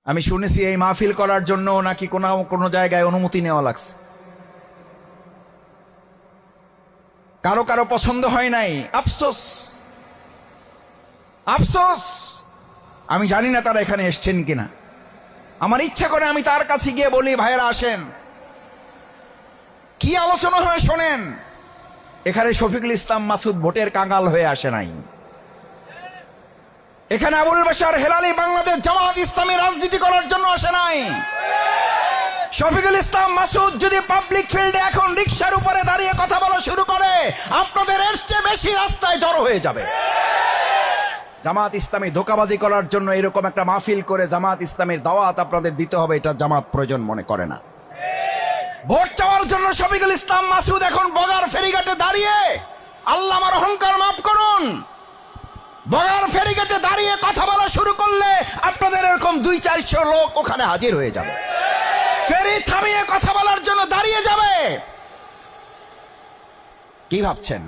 আমি শুনেছি এই মাহফিল করার জন্য নাকি কোনো জায়গায় অনুমতি নেওয়া লাগছে। কারো কারো পছন্দ হয় নাই, আফসোস আফসোস। আমি জানি না তারা এখানে এসছেন কিনা। আমার ইচ্ছা করে আমি তার কাছে গিয়ে বলি, ভাইয়েরা আসেন, কি আলোচনা হয় শোনেন। এখানে শফিকুল ইসলাম মাসুদ ভোটের কাঙাল হয়ে আসে নাই। এখানে আবুল বাশার হেলালি বাংলাদেশ জামাত ইসলামী রাজনীতি করার জন্য আসে নাই। শফিকুল ইসলাম মাসুদ যদি পাবলিক ফিল্ডে এখন রিকশার উপরে দাঁড়িয়ে কথা বলা শুরু করে, আপনাদের এর চেয়ে বেশি রাস্তায় জড়ো হয়ে যাবে। জামাত ইসলামী ধোঁকাবাজি করার জন্য এরকম একটা মাহফিল করে জামাত ইসলামের দাওয়াত আপনাদের দিতে হবে, এটা জামাত প্রয়োজন মনে করে না। ভোট চাওয়ার জন্য শফিকুল ইসলাম মাসুদ এখন বগার ফেরিঘাটে দাঁড়িয়ে, আল্লাহ আমার অহংকার মাফ করুন, বগার ফেরিঘাটে দাঁড়িয়ে কথা বলা শুরু করলে আপনাদের এরকম 200-400 লোক ওখানে হাজির হয়ে যাবে, ফেরি থামিয়ে কথা বলার জন্য দাঁড়িয়ে যাবে। কি ভাবছেন?